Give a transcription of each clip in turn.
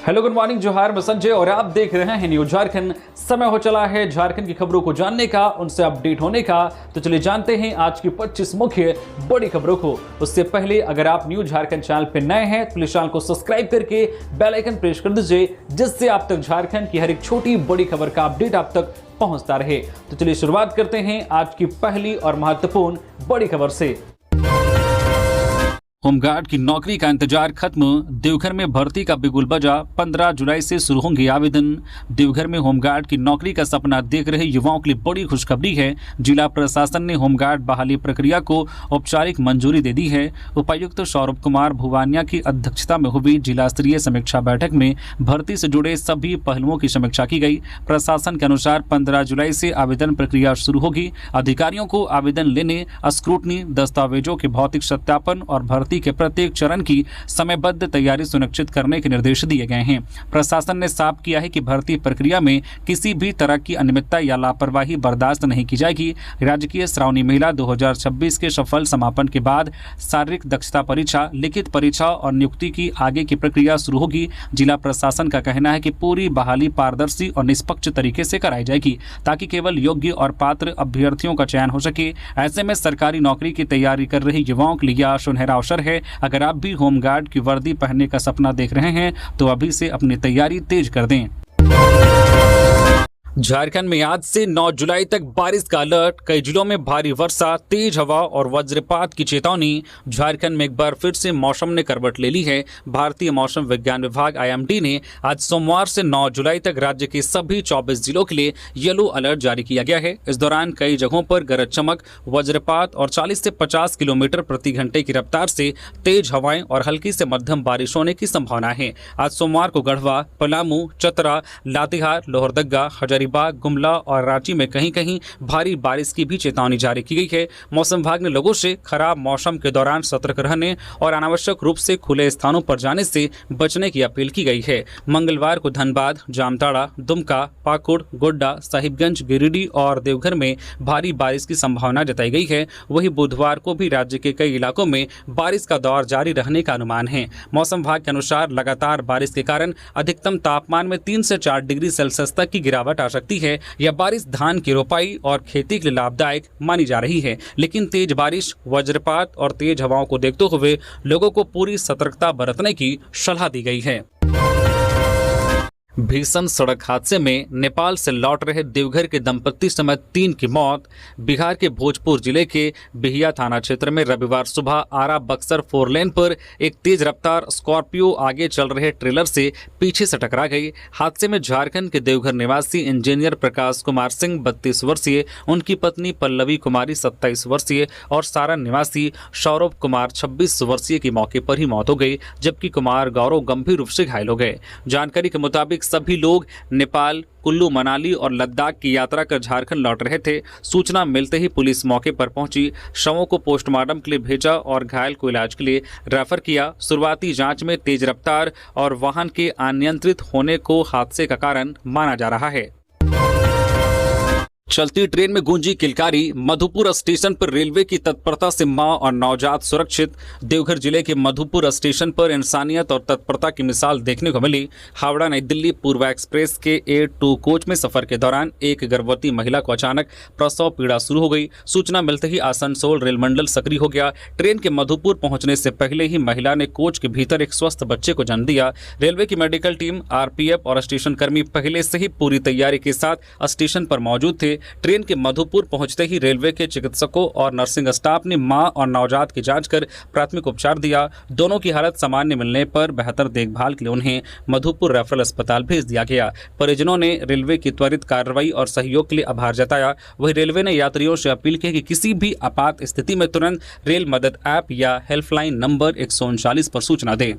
Hello good morning, जोहार, मैं संजय और आप देख रहे हैं न्यूज झारखंड। समय हो चला है झारखंड की खबरों को जानने का, उनसे अपडेट होने का। तो चलिए जानते हैं आज की 25 मुख्य बड़ी खबरों को। उससे पहले अगर आप न्यूज झारखंड चैनल पर नए हैं तो प्लीज चैनल को सब्सक्राइब करके बेल आइकन प्रेस कर दीजिए, जिससे आप तक झारखंड की हर एक छोटी बड़ी खबर का अपडेट आप तक पहुंचता रहे। तो चलिए शुरुआत करते हैं आज की पहली और महत्वपूर्ण बड़ी खबर से। होमगार्ड की नौकरी का इंतजार खत्म, देवघर में भर्ती का बिगुल बजा। 15 जुलाई से शुरू होंगे आवेदन। देवघर में होमगार्ड की नौकरी का सपना देख रहे युवाओं के लिए बड़ी खुशखबरी है। जिला प्रशासन ने होमगार्ड बहाली प्रक्रिया को औपचारिक मंजूरी दे दी है। उपायुक्त सौरभ कुमार भुवानिया की अध्यक्षता में हुई जिला स्तरीय समीक्षा बैठक में भर्ती से जुड़े सभी पहलुओं की समीक्षा की गई। प्रशासन के अनुसार 15 जुलाई से आवेदन प्रक्रिया शुरू होगी। अधिकारियों को आवेदन लेने, स्क्रूटनी, दस्तावेजों के भौतिक सत्यापन और भर्ती के प्रत्येक चरण की समयबद्ध तैयारी सुनिश्चित करने के निर्देश दिए गए हैं। प्रशासन ने साफ किया है कि भर्ती प्रक्रिया में किसी भी तरह की अनियमितता या लापरवाही बर्दाश्त नहीं की जाएगी। राजकीय श्रावणी मेला 2026 के सफल समापन के बाद शारीरिक दक्षता परीक्षा, लिखित परीक्षा और नियुक्ति की आगे की प्रक्रिया शुरू होगी। जिला प्रशासन का कहना है कि पूरी बहाली पारदर्शी और निष्पक्ष तरीके से कराई जाएगी, ताकि केवल योग्य और पात्र अभ्यर्थियों का चयन हो सके। ऐसे में सरकारी नौकरी की तैयारी कर रहे युवाओं के लिए यह सुनहरा अवसर है। अगर आप भी होमगार्ड की वर्दी पहनने का सपना देख रहे हैं तो अभी से अपनी तैयारी तेज कर दें। झारखंड में आज से 9 जुलाई तक बारिश का अलर्ट। कई जिलों में भारी वर्षा, तेज हवा और वज्रपात की चेतावनी। झारखंड में एक बार फिर से मौसम ने करवट ले ली है। भारतीय मौसम विज्ञान विभाग IMD ने आज सोमवार से 9 जुलाई तक राज्य के सभी 24 जिलों के लिए येलो अलर्ट जारी किया गया है। इस दौरान कई जगहों पर गरज चमक, वज्रपात और 40 से 50 किलोमीटर प्रति घंटे की रफ्तार से तेज हवाएं और हल्की से मध्यम बारिश होने की संभावना है। आज सोमवार को गढ़वा, पलामू, चतरा, लातेहार, लोहरदगा, हजारीबाग, गुमला और रांची में कहीं कहीं भारी बारिश की भी चेतावनी जारी की गई है। मौसम विभाग ने लोगों से खराब मौसम के दौरान सतर्क रहने और अनावश्यक रूप से खुले स्थानों पर जाने से बचने की अपील की गई है। मंगलवार को धनबाद, जामताड़ा, दुमका, पाकुड़, गोड्डा, साहिबगंज, गिरिडीह और देवघर में भारी बारिश की संभावना जताई गई है। वहीं बुधवार को भी राज्य के कई इलाकों में बारिश का दौर जारी रहने का अनुमान है। मौसम विभाग के अनुसार लगातार बारिश के कारण अधिकतम तापमान में 3 से 4 डिग्री सेल्सियस तक की गिरावट आ सकती है। यह बारिश धान की रोपाई और खेती के लिए लाभदायक मानी जा रही है, लेकिन तेज बारिश, वज्रपात और तेज हवाओं को देखते हुए लोगों को पूरी सतर्कता बरतने की सलाह दी गई है। भीषण सड़क हादसे में नेपाल से लौट रहे देवघर के दंपत्ति समेत 3 की मौत। बिहार के भोजपुर जिले के बिहिया थाना क्षेत्र में रविवार सुबह आरा बक्सर 4 लेन पर एक तेज रफ्तार स्कॉर्पियो आगे चल रहे ट्रेलर से पीछे से टकरा गई। हादसे में झारखंड के देवघर निवासी इंजीनियर प्रकाश कुमार सिंह 32 वर्षीय, उनकी पत्नी पल्लवी कुमारी 27 वर्षीय और सारण निवासी सौरभ कुमार 26 वर्षीय की मौके पर ही मौत हो गई, जबकि कुमार गौरव गंभीर रूप से घायल हो गए। जानकारी के मुताबिक सभी लोग नेपाल, कुल्लू, मनाली और लद्दाख की यात्रा कर झारखंड लौट रहे थे। सूचना मिलते ही पुलिस मौके पर पहुंची, शवों को पोस्टमार्टम के लिए भेजा और घायल को इलाज के लिए रेफर किया। शुरुआती जांच में तेज रफ्तार और वाहन के अनियंत्रित होने को हादसे का कारण माना जा रहा है। चलती ट्रेन में गूंजी किलकारी। मधुपुर स्टेशन पर रेलवे की तत्परता से मां और नवजात सुरक्षित। देवघर जिले के मधुपुर स्टेशन पर इंसानियत और तत्परता की मिसाल देखने को मिली। हावड़ा नई दिल्ली पूर्व एक्सप्रेस के A2 कोच में सफर के दौरान एक गर्भवती महिला को अचानक प्रसव पीड़ा शुरू हो गई। सूचना मिलते ही आसनसोल रेल मंडल सक्रिय हो गया। ट्रेन के मधुपुर पहुंचने से पहले ही महिला ने कोच के भीतर एक स्वस्थ बच्चे को जन्म दिया। रेलवे की मेडिकल टीम, RPF और स्टेशन कर्मी पहले से ही पूरी तैयारी के साथ स्टेशन पर मौजूद थे। ट्रेन के मधुपुर पहुंचते ही रेलवे के चिकित्सकों और नर्सिंग स्टाफ ने मां और नवजात की जांच कर प्राथमिक उपचार दिया। दोनों की हालत सामान्य मिलने पर बेहतर देखभाल के लिए उन्हें मधुपुर रेफरल अस्पताल भेज दिया गया। परिजनों ने रेलवे की त्वरित कार्रवाई और सहयोग के लिए आभार जताया। वहीं रेलवे ने यात्रियों से अपील की कि किसी भी आपात स्थिति में तुरंत रेल मदद ऐप या हेल्पलाइन नंबर 139 पर सूचना दें।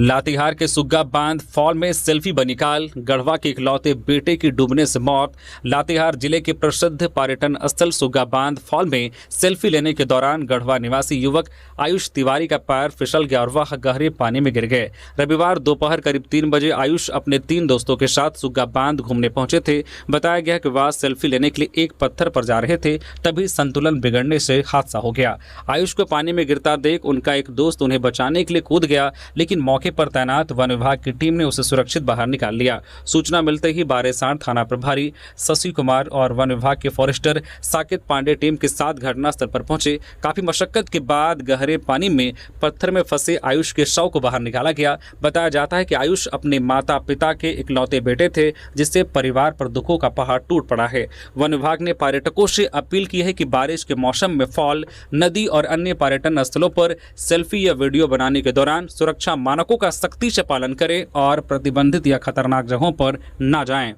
लातेहार के सुग्गा बांध फॉल में सेल्फी बनिकाल। गढ़वा के इकलौते बेटे की डूबने से मौत। लातेहार जिले के प्रसिद्ध पर्यटन स्थल सुग्गा बांध फॉल में सेल्फी लेने के दौरान गढ़वा निवासी युवक आयुष तिवारी का पैर फिसल गया और वह गहरे पानी में गिर गए। रविवार दोपहर करीब 3 बजे आयुष अपने 3 दोस्तों के साथ सुग्गा बांध घूमने पहुंचे थे। बताया गया कि वह सेल्फी लेने के लिए एक पत्थर पर जा रहे थे, तभी संतुलन बिगड़ने से हादसा हो गया। आयुष को पानी में गिरता देख उनका एक दोस्त उन्हें बचाने के लिए कूद गया, लेकिन मौके नाके पर तैनात वन विभाग की टीम ने उसे सुरक्षित बाहर निकाल लिया। सूचना मिलते ही बारेसाण थाना प्रभारी शशि कुमार और वन विभाग के फॉरेस्टर साकेत पांडे टीम के साथ घटनास्थल पर पहुंचे। काफी मशक्कत के बाद गहरे पानी में पत्थर में फंसे आयुष के शव को बाहर निकाला गया। बताया जाता है कि आयुष अपने माता पिता के इकलौते बेटे थे, जिससे परिवार पर दुखों का पहाड़ टूट पड़ा है। वन विभाग ने पर्यटकों से अपील की है कि बारिश के मौसम में फॉल, नदी और अन्य पर्यटन स्थलों पर सेल्फी या वीडियो बनाने के दौरान सुरक्षा मानकों का सख्ती से पालन करें और प्रतिबंधित या खतरनाक जगहों पर न जाएं।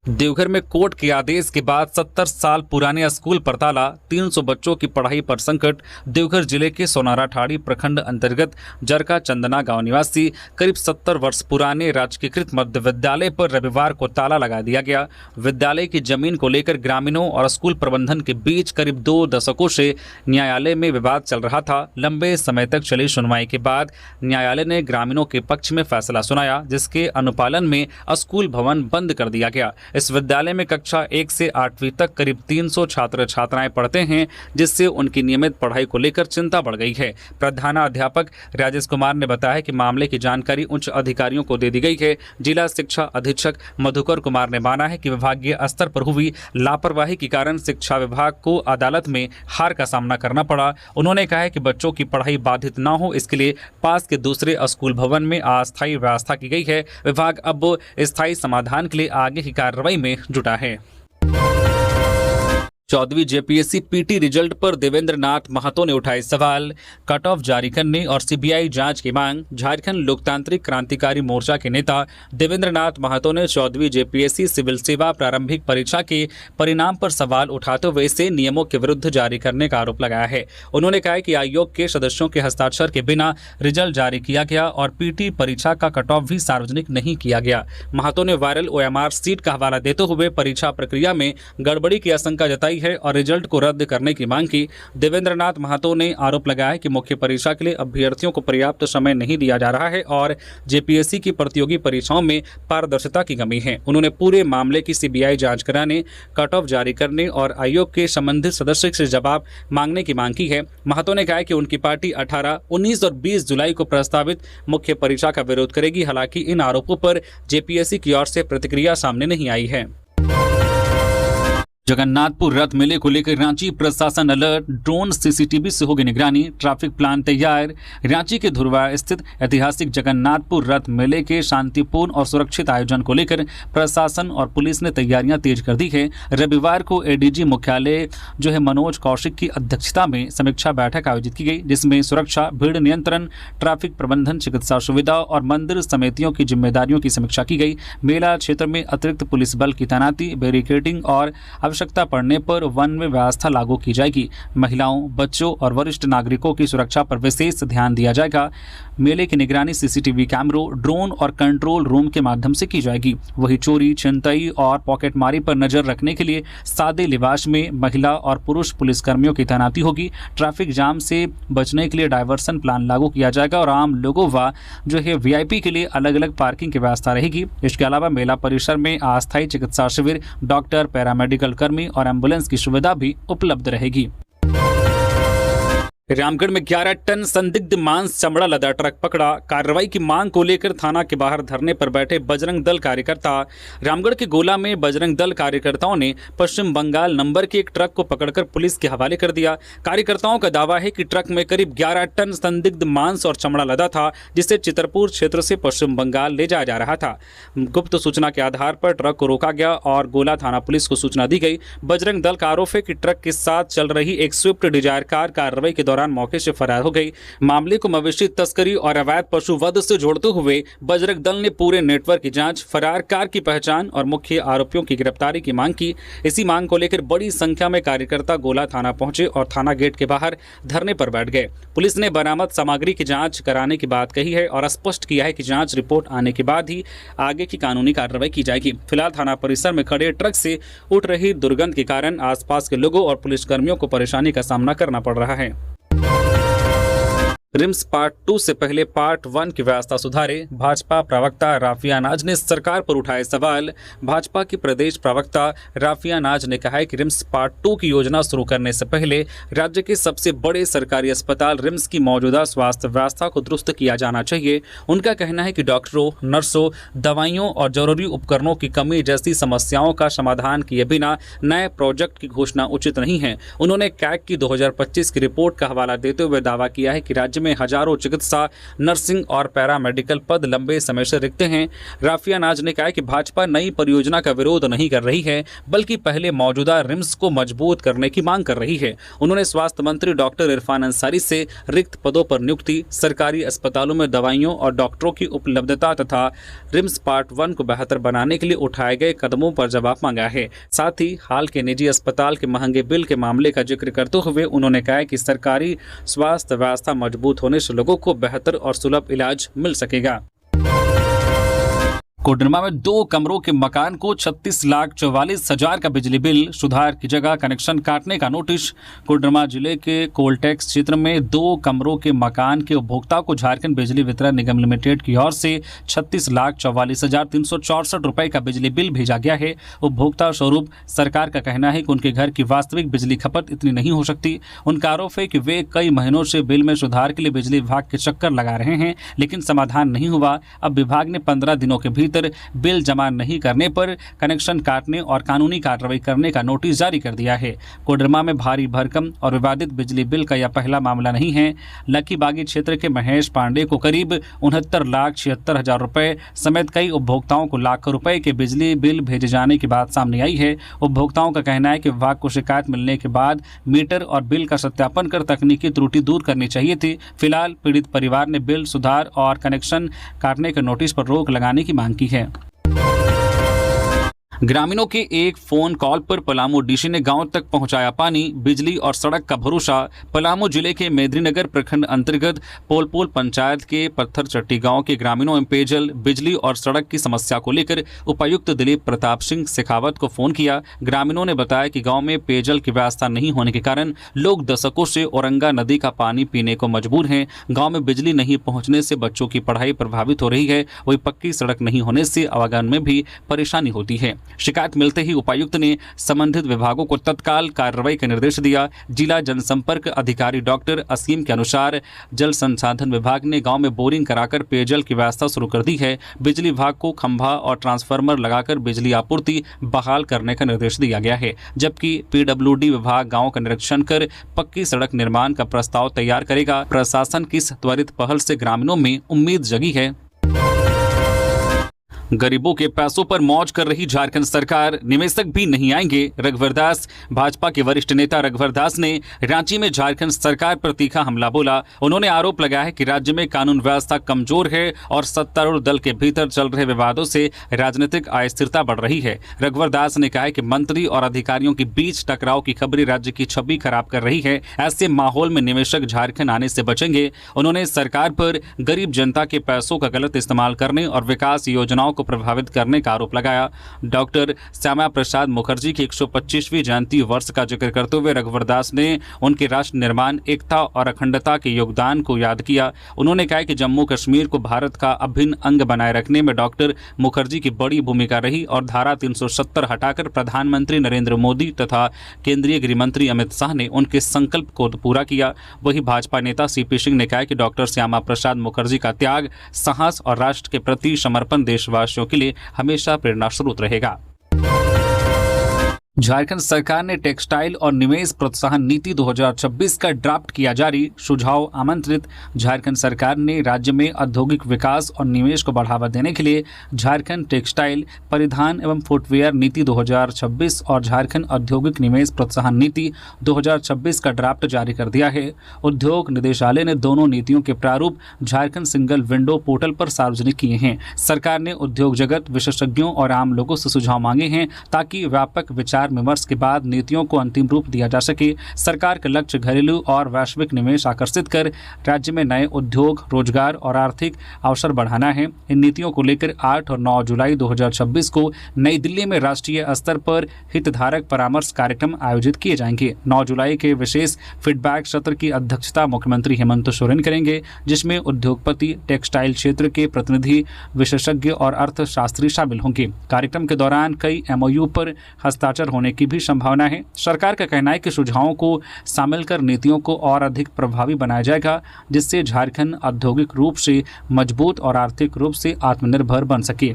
देवघर में कोर्ट के आदेश के बाद 70 साल पुराने स्कूल पर ताला, 300 बच्चों की पढ़ाई पर संकट। देवघर जिले के सोनारा ठाड़ी प्रखंड अंतर्गत जरका चंदना गांव निवासी करीब 70 वर्ष पुराने राजकीयकृत मध्य विद्यालय पर रविवार को ताला लगा दिया गया। विद्यालय की जमीन को लेकर ग्रामीणों और स्कूल प्रबंधन के बीच करीब 2 दशकों से न्यायालय में विवाद चल रहा था। लंबे समय तक चली सुनवाई के बाद न्यायालय ने ग्रामीणों के पक्ष में फैसला सुनाया, जिसके अनुपालन में स्कूल भवन बंद कर दिया गया। इस विद्यालय में कक्षा 1 से 8वीं तक करीब 300 छात्र छात्राएं पढ़ते हैं, जिससे उनकी नियमित पढ़ाई को लेकर चिंता बढ़ गई है। प्रधानाध्यापक राजेश कुमार ने बताया कि मामले की जानकारी उच्च अधिकारियों को दे दी गई है। जिला शिक्षा अधीक्षक मधुकर कुमार ने माना है कि विभागीय स्तर पर हुई लापरवाही के कारण शिक्षा विभाग को अदालत में हार का सामना करना पड़ा। उन्होंने कहा है कि बच्चों की पढ़ाई बाधित न हो, इसके लिए पास के दूसरे स्कूल भवन में अस्थायी व्यवस्था की गई है। विभाग अब स्थायी समाधान के लिए आगे की कार्रवाई में जुटा है। 14वीं जेपीएससी पीटी रिजल्ट पर देवेंद्र नाथ महतो ने उठाए सवाल। कट ऑफ जारी करने और सीबीआई जांच की मांग। झारखंड लोकतांत्रिक क्रांतिकारी मोर्चा के नेता देवेंद्र नाथ महतो ने 14वीं जेपीएससी सिविल सेवा प्रारंभिक परीक्षा के परिणाम पर सवाल उठाते हुए इसे नियमों के विरुद्ध जारी करने का आरोप लगाया है। उन्होंने कहा कि आयोग के सदस्यों के हस्ताक्षर के बिना रिजल्ट जारी किया गया और पीटी परीक्षा का कट ऑफ भी सार्वजनिक नहीं किया गया। महतो ने वायरल ओएमआर सीट का हवाला देते हुए परीक्षा प्रक्रिया में गड़बड़ी की आशंका जताई है और रिजल्ट को रद्द करने की मांग की। देवेंद्र नाथ महतो ने आरोप लगाया कि मुख्य परीक्षा के लिए अभ्यर्थियों को पर्याप्त समय नहीं दिया जा रहा है और जेपीएससी की प्रतियोगी परीक्षाओं में पारदर्शिता की कमी है। उन्होंने पूरे मामले की सीबीआई जांच कराने, कट ऑफ जारी करने और आयोग के संबंधित सदस्य से जवाब मांगने की मांग की है। महतो ने कहा कि उनकी पार्टी 18, 19 और 20 जुलाई को प्रस्तावित मुख्य परीक्षा का विरोध करेगी। हालांकि इन आरोपों पर जेपीएससी की ओर से प्रतिक्रिया सामने नहीं आई है। जगन्नाथपुर रथ मेले को लेकर रांची प्रशासन अलर्ट। ड्रोन सीसीटीवी से होगी निगरानी। ट्रैफिक प्लान तैयार। रांची के धुरवा स्थित ऐतिहासिक जगन्नाथपुर रथ मेले के शांतिपूर्ण और सुरक्षित आयोजन को लेकर प्रशासन और पुलिस ने तैयारियां तेज कर दी है। रविवार को एडीजी मुख्यालय मनोज कौशिक की अध्यक्षता में समीक्षा बैठक आयोजित की गई, जिसमें सुरक्षा, भीड़ नियंत्रण, ट्रैफिक प्रबंधन, चिकित्सा सुविधा और मंदिर समितियों की जिम्मेदारियों की समीक्षा की गई। मेला क्षेत्र में अतिरिक्त पुलिस बल की तैनाती, बैरिकेडिंग और आवश्यकता पड़ने पर वन में व्यवस्था लागू की जाएगी। महिलाओं, बच्चों और वरिष्ठ नागरिकों की सुरक्षा पर विशेष ध्यान दिया जाएगा। मेले की निगरानी सीसीटीवी कैमरों, ड्रोन और कंट्रोल रूम के माध्यम से की जाएगी। वही चोरी, छिनतई और पॉकेटमारी पर नजर रखने के लिए सादे लिबास में महिला और पुरुष पुलिसकर्मियों की तैनाती होगी। ट्रैफिक जाम से बचने के लिए डायवर्सन प्लान लागू किया जाएगा और आम लोगों व वीआईपी के लिए अलग अलग पार्किंग की व्यवस्था रहेगी। इसके अलावा मेला परिसर में अस्थायी चिकित्सा शिविर, डॉक्टर, पैरामेडिकल कर्मी और एम्बुलेंस की सुविधा भी उपलब्ध रहेगी। रामगढ़ में 11 टन संदिग्ध मांस चमड़ा लदा ट्रक पकड़ा। कार्रवाई की मांग को लेकर थाना के बाहर धरने पर बैठे बजरंग दल कार्यकर्ता। रामगढ़ के गोला में बजरंग दल कार्यकर्ताओं ने पश्चिम बंगाल नंबर के एक ट्रक को पकड़कर पुलिस के हवाले कर दिया। कार्यकर्ताओं का दावा है कि ट्रक में करीब 11 टन संदिग्ध मांस और चमड़ा लदा था, जिसे चितरपुर क्षेत्र से पश्चिम बंगाल ले जाया जा रहा था। गुप्त सूचना के आधार पर ट्रक को रोका गया और गोला थाना पुलिस को सूचना दी गई। बजरंग दल का आरोप है कि ट्रक के साथ चल रही एक स्विफ्ट डिजायर कार कार्रवाई के दौरान मौके से फरार हो गई। मामले को मवेशी तस्करी और अवैध पशु वध से जोड़ते हुए बजरंग दल ने पूरे नेटवर्क की जांच, फरार कार की पहचान और मुख्य आरोपियों की गिरफ्तारी की मांग की। इसी मांग को लेकर बड़ी संख्या में कार्यकर्ता गोला थाना पहुंचे और थाना गेट के बाहर धरने पर बैठ गए। पुलिस ने बरामद सामग्री की जांच कराने की बात कही है और स्पष्ट किया है कि जांच रिपोर्ट आने के बाद ही आगे की कानूनी कार्रवाई की जाएगी। फिलहाल थाना परिसर में खड़े ट्रक से उठ रही दुर्गंध के कारण आसपास के लोगों और पुलिसकर्मियों को परेशानी का सामना करना पड़ रहा है। रिम्स पार्ट 2 से पहले पार्ट 1 की व्यवस्था सुधारे। भाजपा प्रवक्ता राफिया नाज ने सरकार पर उठाए सवाल। भाजपा की प्रदेश प्रवक्ता राफिया नाज ने कहा है कि रिम्स पार्ट 2 की योजना शुरू करने से पहले राज्य के सबसे बड़े सरकारी अस्पताल रिम्स की मौजूदा स्वास्थ्य व्यवस्था को दुरुस्त किया जाना चाहिए। उनका कहना है कि डॉक्टरों, नर्सों, दवाइयों और जरूरी उपकरणों की कमी जैसी समस्याओं का समाधान किए बिना नए प्रोजेक्ट की घोषणा उचित नहीं है। उन्होंने कैग की 2025 की रिपोर्ट का हवाला देते हुए दावा किया है कि राज्य में हजारों चिकित्सा, नर्सिंग और पैरामेडिकल पद लंबे समय से रिक्त हैं। राफिया नाज ने कहा कि भाजपा नई परियोजना का विरोध नहीं कर रही है, बल्कि पहले मौजूदा रिम्स को मजबूत करने की मांग कर रही है। उन्होंने स्वास्थ्य मंत्री डॉक्टर इरफान अंसारी से रिक्त पदों पर नियुक्ति, सरकारी अस्पतालों में दवाइयों और डॉक्टरों की उपलब्धता तथा रिम्स पार्ट 1 को बेहतर बनाने के लिए उठाए गए कदमों पर जवाब मांगा है। साथ ही हाल के निजी अस्पताल के महंगे बिल के मामले का जिक्र करते हुए उन्होंने कहा कि सरकारी स्वास्थ्य व्यवस्था मजबूत होने से लोगों को बेहतर और सुलभ इलाज मिल सकेगा। कोडरमा में 2 कमरों के मकान को 36,44,000 का बिजली बिल, सुधार की जगह कनेक्शन काटने का नोटिस। कोडरमा जिले के कोलटेक्स क्षेत्र में 2 कमरों के मकान के उपभोक्ता को झारखंड बिजली वितरण निगम लिमिटेड की ओर से 36,44,364 रुपए का बिजली बिल भेजा गया है। उपभोक्ता स्वरूप सरकार का कहना है कि उनके घर की वास्तविक बिजली खपत इतनी नहीं हो सकती। उनका आरोप है कि वे कई महीनों से बिल में सुधार के लिए बिजली विभाग के चक्कर लगा रहे हैं, लेकिन समाधान नहीं हुआ। अब विभाग ने 15 दिनों के भीतर बिल जमा नहीं करने पर कनेक्शन काटने और कानूनी कार्रवाई करने का नोटिस जारी कर दिया है। कोडरमा में भारी भरकम और विवादित बिजली बिल का यह पहला मामला नहीं है। लकी बागी क्षेत्र के महेश पांडे को करीब 69,76,000 रुपए समेत कई उपभोक्ताओं को लाखों रुपए के बिजली बिल भेजे जाने की बात सामने आई है। उपभोक्ताओं का कहना है कि विभाग को शिकायत मिलने के बाद मीटर और बिल का सत्यापन कर तकनीकी त्रुटि दूर करनी चाहिए थी। फिलहाल पीड़ित परिवार ने बिल सुधार और कनेक्शन काटने के नोटिस पर रोक लगाने की मांग की है। ग्रामीणों के एक फोन कॉल पर पलामू डीसी ने गांव तक पहुंचाया पानी, बिजली और सड़क का भरोसा। पलामू जिले के मेदिनीनगर प्रखंड अंतर्गत पोलपोल पंचायत के पत्थर चट्टी गांव के ग्रामीणों में पेयजल, बिजली और सड़क की समस्या को लेकर उपायुक्त दिलीप प्रताप सिंह शेखावत को फोन किया। ग्रामीणों ने बताया कि गाँव में पेयजल की व्यवस्था नहीं होने के कारण लोग दशकों से औरंगा नदी का पानी पीने को मजबूर हैं। गाँव में बिजली नहीं पहुँचने से बच्चों की पढ़ाई प्रभावित हो रही है। वही पक्की सड़क नहीं होने से आवागमन में भी परेशानी होती है। शिकायत मिलते ही उपायुक्त ने संबंधित विभागों को तत्काल कार्रवाई का निर्देश दिया। जिला जनसंपर्क अधिकारी डॉक्टर असीम के अनुसार जल संसाधन विभाग ने गांव में बोरिंग कराकर पेयजल की व्यवस्था शुरू कर दी है। बिजली विभाग को खंभा और ट्रांसफार्मर लगाकर बिजली आपूर्ति बहाल करने का निर्देश दिया गया है, जबकि पीडब्ल्यूडी विभाग गाँव का निरीक्षण कर पक्की सड़क निर्माण का प्रस्ताव तैयार करेगा। प्रशासन की इस त्वरित पहल से ग्रामीणों में उम्मीद जगी है। गरीबों के पैसों पर मौज कर रही झारखंड सरकार, निवेशक भी नहीं आएंगे। रघुवर दास। भाजपा के वरिष्ठ नेता रघुवर दास ने रांची में झारखंड सरकार पर तीखा हमला बोला। उन्होंने आरोप लगाया है कि राज्य में कानून व्यवस्था कमजोर है और सत्तारूढ़ दल के भीतर चल रहे विवादों से राजनीतिक अस्थिरता बढ़ रही है। रघुवर दास ने कहा है कि मंत्री और अधिकारियों के बीच टकराव की खबरें राज्य की छवि खराब कर रही है। ऐसे माहौल में निवेशक झारखंड आने से बचेंगे। उन्होंने सरकार पर गरीब जनता के पैसों का गलत इस्तेमाल करने और विकास योजनाओं को प्रभावित करने का आरोप लगाया। डॉक्टर श्यामा प्रसाद मुखर्जी की 125वीं जयंती वर्ष का जिक्र करते हुए रघुवर दास ने उनके राष्ट्र निर्माण, एकता और अखंडता के योगदान को याद किया। उन्होंने कहा कि जम्मू कश्मीर को भारत का अभिन्न अंग बनाए रखने में डॉक्टर मुखर्जी की बड़ी भूमिका रही और धारा 370 हटाकर प्रधानमंत्री नरेंद्र मोदी तथा केंद्रीय गृह मंत्री अमित शाह ने उनके संकल्प को पूरा किया। वही भाजपा नेता सीपी सिंह ने कहा कि डॉक्टर श्यामा प्रसाद मुखर्जी का त्याग, साहस और राष्ट्र के प्रति समर्पण देशवासियों के लिए हमेशा प्रेरणा स्रोत रहेगा। झारखंड सरकार ने टेक्सटाइल और निवेश प्रोत्साहन नीति 2026 का ड्राफ्ट किया जारी, सुझाव आमंत्रित। झारखंड सरकार ने राज्य में औद्योगिक विकास और निवेश को बढ़ावा देने के लिए झारखंड टेक्सटाइल, परिधान एवं फुटवेयर नीति 2026 और झारखंड औद्योगिक निवेश प्रोत्साहन नीति 2026 का ड्राफ्ट जारी कर दिया है। उद्योग निदेशालय ने दोनों नीतियों के प्रारूप झारखंड सिंगल विंडो पोर्टल पर सार्वजनिक किए हैं। सरकार ने उद्योग जगत, विशेषज्ञों और आम लोगों से सुझाव मांगे हैं ताकि व्यापक विचार विचार विमर्श के बाद नीतियों को अंतिम रूप दिया जा सके। सरकार का लक्ष्य घरेलू और वैश्विक निवेश आकर्षित कर राज्य में नए उद्योग, रोजगार और आर्थिक अवसर बढ़ाना है। इन नीतियों को लेकर 8 और 9 जुलाई 2026 को नई दिल्ली में राष्ट्रीय स्तर पर हितधारक परामर्श कार्यक्रम आयोजित किए जाएंगे। 9 जुलाई के विशेष फीडबैक सत्र की अध्यक्षता मुख्यमंत्री हेमंत सोरेन करेंगे, जिसमें उद्योगपति, टेक्सटाइल क्षेत्र के प्रतिनिधि, विशेषज्ञ और अर्थशास्त्री शामिल होंगे। कार्यक्रम के दौरान कई MOU पर हस्ताक्षर होने की भी संभावना है। सरकार का कहना है कि सुझावों को शामिल कर नीतियों को और अधिक प्रभावी बनाया जाएगा, जिससे झारखंड औद्योगिक रूप से मजबूत और आर्थिक रूप से आत्मनिर्भर बन सके।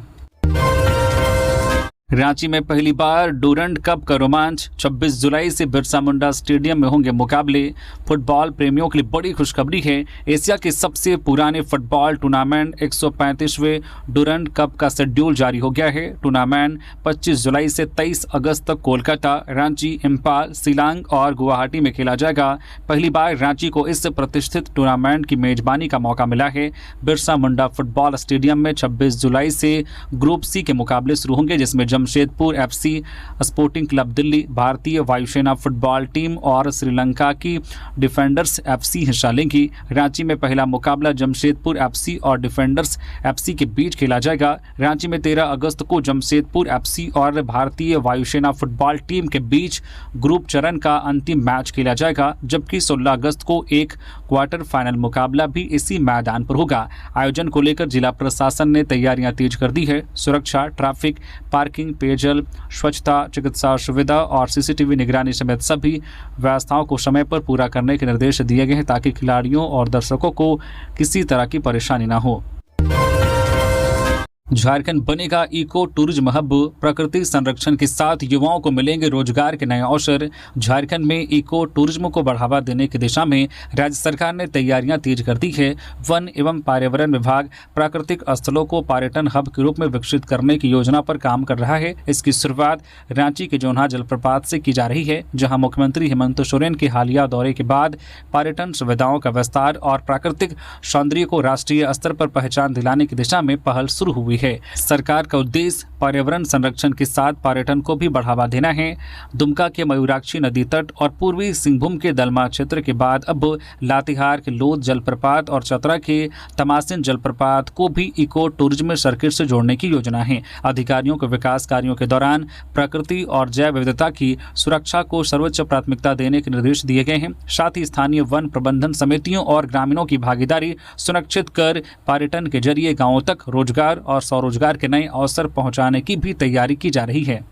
रांची में पहली बार डूरंड कप का रोमांच। 26 जुलाई से बिरसा मुंडा स्टेडियम में होंगे मुकाबले। फुटबॉल प्रेमियों के लिए बड़ी खुशखबरी है। एशिया के सबसे पुराने फुटबॉल टूर्नामेंट 135वें डूरंड कप का शेड्यूल जारी हो गया है। टूर्नामेंट 25 जुलाई से 23 अगस्त तक कोलकाता, रांची, इम्फाल, शिलांग और गुवाहाटी में खेला जाएगा। पहली बार रांची को इस प्रतिष्ठित टूर्नामेंट की मेजबानी का मौका मिला है। बिरसा मुंडा फुटबॉल स्टेडियम में 26 जुलाई से ग्रुप सी के मुकाबले शुरू होंगे, जिसमें Jamshedpur FC, sporting club Delhi, भारतीय वायुसेना फुटबॉल टीम और श्रीलंका की डिफेंडर्स FC हिस्सा लेंगी। रांची में पहला मुकाबला जमशेदपुर FC और डिफेंडर्स FC के बीच खेला जाएगा। रांची में 13 अगस्त को जमशेदपुर FC और भारतीय वायुसेना फुटबॉल टीम के बीच ग्रुप चरण का अंतिम मैच खेला जाएगा, जबकि 16 अगस्त को एक क्वार्टर फाइनल मुकाबला भी इसी मैदान पर होगा। आयोजन को लेकर जिला प्रशासन ने तैयारियां तेज कर दी है। सुरक्षा, ट्रैफिक, पार्किंग, पेयजल, स्वच्छता, चिकित्सा सुविधा और CCTV निगरानी समेत सभी व्यवस्थाओं को समय पर पूरा करने के निर्देश दिए गए हैं, ताकि खिलाड़ियों और दर्शकों को किसी तरह की परेशानी न हो। झारखंड बनेगा इको टूरिज्म हब। प्रकृति संरक्षण के साथ युवाओं को मिलेंगे रोजगार के नए अवसर। झारखंड में इको टूरिज्म को बढ़ावा देने की दिशा में राज्य सरकार ने तैयारियां तेज कर दी है। वन एवं पर्यावरण विभाग प्राकृतिक स्थलों को पर्यटन हब के रूप में विकसित करने की योजना पर काम कर रहा है। इसकी शुरुआत रांची के जोन्हा जलप्रपात से की जा रही है, जहाँ मुख्यमंत्री हेमंत सोरेन के हालिया दौरे के बाद पर्यटन सुविधाओं का विस्तार और प्राकृतिक सौंदर्य को राष्ट्रीय स्तर पर पहचान दिलाने की दिशा में पहल शुरू हुई है। सरकार का उद्देश्य पर्यावरण संरक्षण के साथ पर्यटन को भी बढ़ावा देना है। दुमका के मयूराक्षी नदी तट और पूर्वी सिंहभूम के दलमा क्षेत्र के बाद अब लातेहार के लोध जलप्रपात और चतरा के तमासिन जलप्रपात को भी इको टूरिज्म सर्किट से जोड़ने की योजना है। अधिकारियों को विकास कार्यों के दौरान प्रकृति और जैव विविधता की सुरक्षा को सर्वोच्च प्राथमिकता देने के निर्देश दिए गए हैं। साथ ही स्थानीय वन प्रबंधन समितियों और ग्रामीणों की भागीदारी सुनिश्चित कर पर्यटन के जरिए गाँवों तक रोजगार और स्वरोजगार के नए अवसर पहुंचाने की भी तैयारी की जा रही है।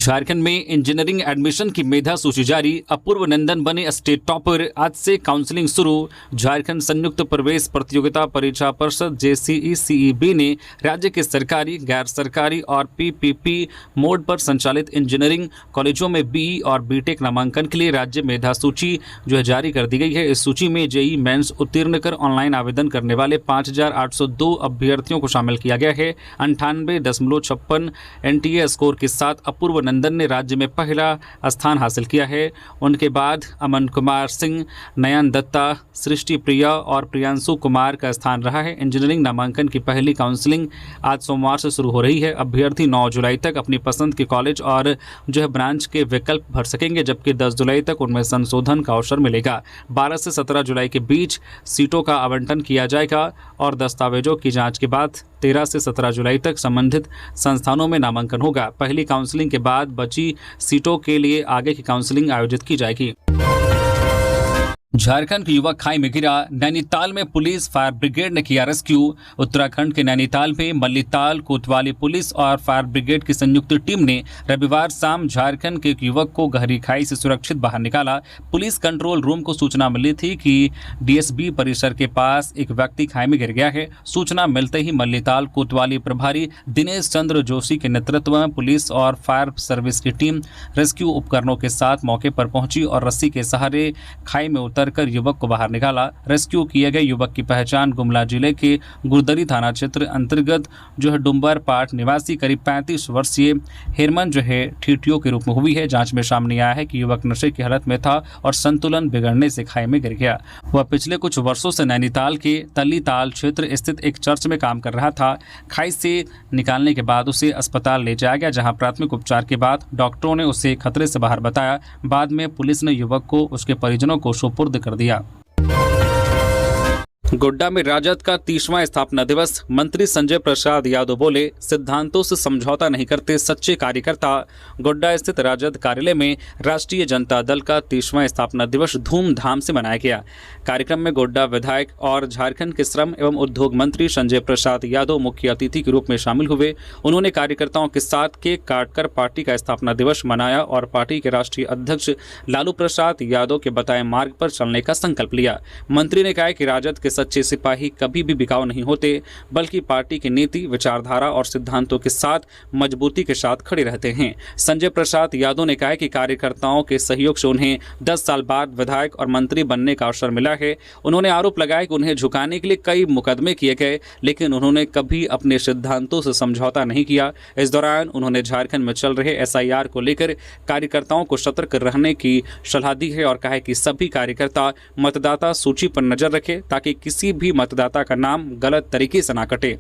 झारखंड में इंजीनियरिंग एडमिशन की मेधा सूची जारी। अपूर्व नंदन बने स्टेट टॉपर। आज से काउंसलिंग शुरू। झारखंड संयुक्त प्रवेश प्रतियोगिता परीक्षा परिषद JCE-CEB ने राज्य के सरकारी, गैर सरकारी और PPP मोड पर संचालित इंजीनियरिंग कॉलेजों में BE और BTech नामांकन के लिए राज्य मेधा सूची जारी कर दी गई है। इस सूची में JEE मेंस उत्तीर्ण कर ऑनलाइन आवेदन करने वाले 5802 अभ्यर्थियों को शामिल किया गया है। 98.56 NTA स्कोर के साथ अपूर्व नंदन ने राज्य में पहला स्थान हासिल किया है। उनके बाद अमन कुमार सिंह, नयन दत्ता, सृष्टि प्रिया और प्रियांशु कुमार का स्थान रहा है। इंजीनियरिंग नामांकन की पहली काउंसलिंग आज सोमवार से शुरू हो रही है। अभ्यर्थी 9 जुलाई तक अपनी पसंद के कॉलेज और ब्रांच के विकल्प भर सकेंगे, जबकि 10 जुलाई तक उनमें संशोधन का अवसर मिलेगा। 12 से 17 जुलाई के बीच सीटों का आवंटन किया जाएगा और दस्तावेजों की जाँच के बाद 13 से 17 जुलाई तक संबंधित संस्थानों में नामांकन होगा। पहली काउंसलिंग के बाद बची सीटों के लिए आगे की काउंसलिंग आयोजित की जाएगी। झारखंड के युवक खाई में गिरा। नैनीताल में पुलिस फायर ब्रिगेड ने किया रेस्क्यू। उत्तराखंड के नैनीताल में मल्लीताल कोतवाली पुलिस और फायर ब्रिगेड की संयुक्त टीम ने रविवार शाम झारखंड के एक युवक को गहरी खाई से सुरक्षित बाहर निकाला। पुलिस कंट्रोल रूम को सूचना मिली थी कि DSB परिसर के पास एक व्यक्ति खाई में गिर गया है। सूचना मिलते ही मल्लीताल कोतवाली प्रभारी दिनेश चंद्र जोशी के नेतृत्व में पुलिस और फायर सर्विस की टीम रेस्क्यू उपकरणों के साथ मौके पर पहुंची और रस्सी के सहारे खाई में उतर उतरकर युवक को बाहर निकाला। रेस्क्यू किए गए युवक की पहचान गुमला जिले के गुरदरी थाना क्षेत्र अंतर्गत डुम्बर पाट निवासी करीब 35 वर्षीय हेरमन ठीठियों के रूप में हुई है। जांच में सामने आया है कि युवक नशे की हालत में था और संतुलन बिगड़ने से खाई में गिर गया। वह पिछले कुछ वर्षों से नैनीताल के तल्लीताल क्षेत्र स्थित एक चर्च में काम कर रहा था। खाई से निकालने के बाद उसे अस्पताल ले जाया गया, जहां प्राथमिक उपचार के बाद डॉक्टरों ने उसे खतरे से बाहर बताया। बाद में पुलिस ने युवक को उसके परिजनों को सुपुर्द कर दिया। गोड्डा में राजद का 30वां स्थापना दिवस। मंत्री संजय प्रसाद यादव बोले, सिद्धांतों से समझौता नहीं करते सच्चे कार्यकर्ता। गोड्डा स्थित राजद कार्यालय में राष्ट्रीय जनता दल का 30वां स्थापना दिवस धूमधाम से मनाया गया। कार्यक्रम में गोड्डा विधायक और झारखंड के श्रम एवं उद्योग मंत्री संजय प्रसाद यादव मुख्य अतिथि के रूप में शामिल हुए। उन्होंने कार्यकर्ताओं के साथ केक काटकर पार्टी का स्थापना दिवस मनाया और पार्टी के राष्ट्रीय अध्यक्ष लालू प्रसाद यादव के बताए मार्ग पर चलने का संकल्प लिया। मंत्री ने कहा कि राजद के सच्चे सिपाही कभी भी बिकाऊ नहीं होते, बल्कि पार्टी की नीति, विचारधारा और सिद्धांतों के साथ मजबूती के साथ खड़े रहते हैं। संजय प्रसाद यादव ने कहा कि कार्यकर्ताओं के सहयोग से उन्हें 10 साल बाद विधायक और मंत्री बनने का अवसर मिला है। उन्होंने आरोप लगाया कि उन्हें झुकाने के लिए कई मुकदमे किए गए, लेकिन उन्होंने कभी अपने सिद्धांतों से समझौता नहीं किया। इस दौरान उन्होंने झारखंड में चल रहे SIR को लेकर कार्यकर्ताओं को सतर्क रहने की सलाह दी है और कहा कि सभी कार्यकर्ता मतदाता सूची पर नजर रखें ताकि किसी भी मतदाता का नाम गलत तरीके से ना कटे।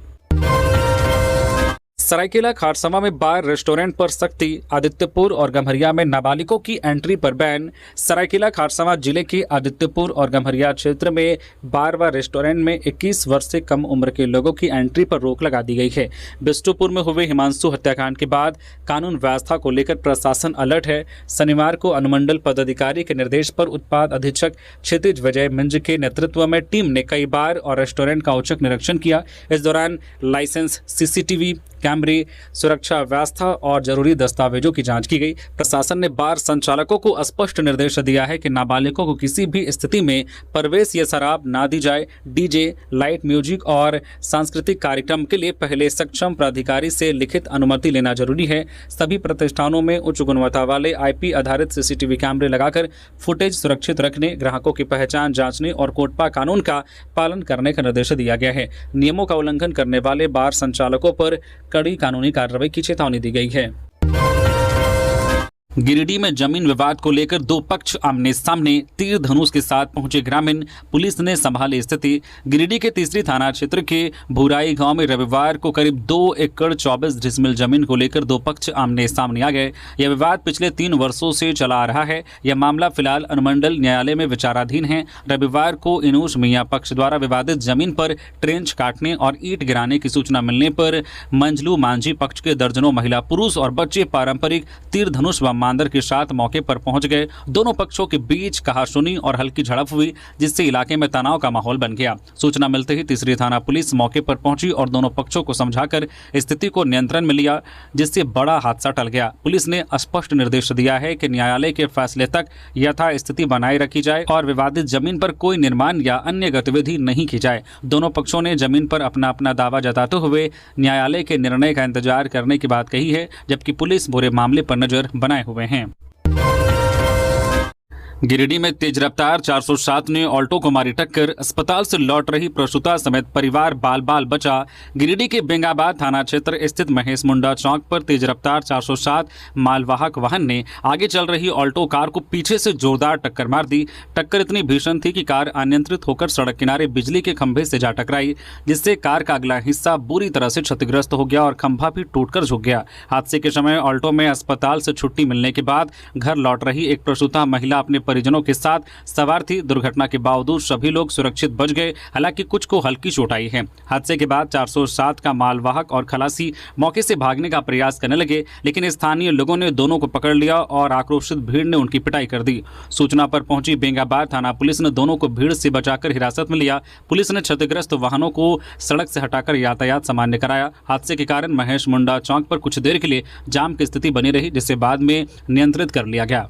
सरायकेला खारसमा में बार रेस्टोरेंट पर सख्ती। आदित्यपुर और गम्हरिया में नाबालिगों की एंट्री पर बैन। सरायकेला खारसमा जिले के आदित्यपुर और गम्हरिया क्षेत्र में बार व रेस्टोरेंट में 21 वर्ष से कम उम्र के लोगों की एंट्री पर रोक लगा दी गई है। बिष्टुपुर में हुए हिमांशु हत्याकांड के बाद कानून व्यवस्था को लेकर प्रशासन अलर्ट है। शनिवार को अनुमंडल पदाधिकारी के निर्देश पर उत्पाद अधीक्षक क्षितिज विजय मिंज के नेतृत्व में टीम ने कई बार और रेस्टोरेंट का औचक निरीक्षण किया। इस दौरान लाइसेंस, CCTV कैमरे, सुरक्षा व्यवस्था और जरूरी दस्तावेजों की जांच की गई। प्रशासन ने बार संचालकों को स्पष्ट निर्देश दिया है कि नाबालिगों को किसी भी स्थिति में प्रवेश या शराब ना दी जाए। DJ, लाइट म्यूजिक और सांस्कृतिक कार्यक्रम के लिए पहले सक्षम प्राधिकारी से लिखित अनुमति लेना जरूरी है। सभी प्रतिष्ठानों में उच्च गुणवत्ता वाले IP आधारित CCTV कैमरे लगाकर फुटेज सुरक्षित रखने, ग्राहकों की पहचान जांचने और कोटपा कानून का पालन करने का निर्देश दिया गया है। नियमों का उल्लंघन करने वाले बार संचालकों पर कड़ी कानूनी कार्रवाई की चेतावनी दी गई है। गिरिडीह में जमीन विवाद को लेकर दो पक्ष आमने सामने। तीर धनुष के साथ पहुंचे ग्रामीण, पुलिस ने संभाली स्थिति। गिरिडीह के तीसरी थाना क्षेत्र के भूराई गांव में रविवार को करीब 2 एकड़ 24 डिसमिल जमीन को लेकर दो पक्ष आमने सामने आ गए। यह विवाद पिछले 3 वर्षों से चला आ रहा है। यह मामला फिलहाल अनुमंडल न्यायालय में विचाराधीन है। रविवार को इनूश मियां पक्ष द्वारा विवादित जमीन पर ट्रेंच काटने और ईंट गिराने की सूचना मिलने पर मंजलू मांझी पक्ष के दर्जनों महिला, पुरुष और बच्चे पारंपरिक तीर धनुष व मांदर के साथ मौके पर पहुंच गए। दोनों पक्षों के बीच कहासुनी और हल्की झड़प हुई, जिससे इलाके में तनाव का माहौल बन गया। सूचना मिलते ही तीसरी थाना पुलिस मौके पर पहुंची और दोनों पक्षों को समझाकर स्थिति को नियंत्रण में लिया, जिससे बड़ा हादसा टल गया। पुलिस ने स्पष्ट निर्देश दिया है कि न्यायालय के फैसले तक यथास्थिति बनाए रखी जाए और विवादित जमीन पर कोई निर्माण या अन्य गतिविधि नहीं की जाए। दोनों पक्षों ने जमीन पर अपना अपना दावा जताते हुए न्यायालय के निर्णय का इंतजार करने की बात कही है, जबकि पुलिस पूरे मामले पर नजर बनाए हुए हैं। गिरिडीह में तेज रफ्तार 407 ने ऑल्टो को मारी टक्कर। अस्पताल से लौट रही प्रसूता समेत परिवार बाल बाल बचा। गिरिडीह के बेंगाबाद थाना क्षेत्र स्थित महेश मुंडा चौक पर तेज रफ्तार 407 मालवाहक वाहन ने आगे चल रही ऑल्टो कार को पीछे से जोरदार टक्कर मार दी। टक्कर इतनी भीषण थी कि कार अनियंत्रित होकर सड़क किनारे बिजली के खंभे से जा टकराई, जिससे कार का अगला हिस्सा बुरी तरह से क्षतिग्रस्त हो गया और खंभा भी टूटकर झुक गया। हादसे के समय ऑल्टो में अस्पताल से छुट्टी मिलने के बाद घर लौट रही एक प्रसूता महिला अपने परिजनों के साथ सवार थी। दुर्घटना के बावजूद सभी लोग सुरक्षित बच गए, हालांकि कुछ को हल्की चोट आई है। हादसे के बाद 407 का मालवाहक और खलासी मौके से भागने का प्रयास करने लगे, लेकिन स्थानीय लोगों ने दोनों को पकड़ लिया और आक्रोशित भीड़ ने उनकी पिटाई कर दी। सूचना पर पहुंची बेंगाबाद थाना पुलिस ने दोनों को भीड़ से बचाकर हिरासत में लिया। पुलिस ने क्षतिग्रस्त वाहनों को सड़क से हटाकर यातायात सामान्य कराया। हादसे के कारण महेश मुंडा चौक पर कुछ देर के लिए जाम की स्थिति बनी रही, जिसे बाद में नियंत्रित कर लिया गया।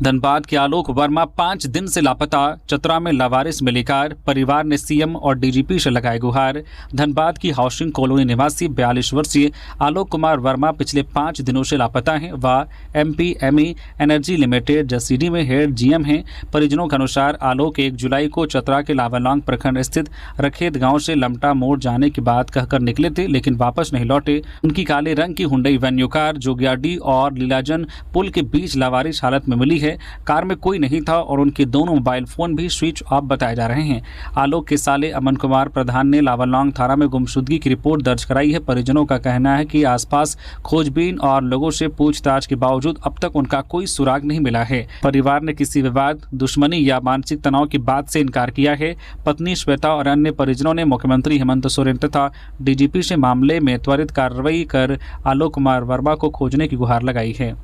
धनबाद के आलोक वर्मा 5 दिन से लापता, चतरा में लावारिस मिली कार, परिवार ने सीएम और डीजीपी से लगाए गुहार। धनबाद की हाउसिंग कॉलोनी निवासी 42 वर्षीय आलोक कुमार वर्मा पिछले 5 दिनों से लापता हैं। वह एमपीएमई एनर्जी लिमिटेड जसीडी में हेड जीएम हैं। परिजनों के अनुसार आलोक 1 जुलाई को चतरा के लावालौंग प्रखंड स्थित रखेत गांव से लमटा मोड़ जाने की बात कहकर निकले थे, लेकिन वापस नहीं लौटे। उनकी काले रंग की हुंडई वेन्यू कार जोगियाडी और लीलाजन पुल के बीच लावारिस हालत में मिली है। कार में कोई नहीं था और उनके दोनों मोबाइल फोन भी स्विच ऑफ बताए जा रहे हैं। आलोक के साले अमन कुमार प्रधान ने लावालौंग थाना में गुमशुदगी की रिपोर्ट दर्ज कराई है। परिजनों का कहना है कि आसपास खोजबीन और लोगों से पूछताछ के बावजूद अब तक उनका कोई सुराग नहीं मिला है। परिवार ने किसी विवाद, दुश्मनी या मानसिक तनाव की बात से इनकार किया है। पत्नी श्वेता और अन्य परिजनों ने मुख्यमंत्री हेमंत सोरेन तथा डीजीपी से मामले में त्वरित कार्रवाई कर आलोक कुमार वर्मा को खोजने की गुहार लगाई है।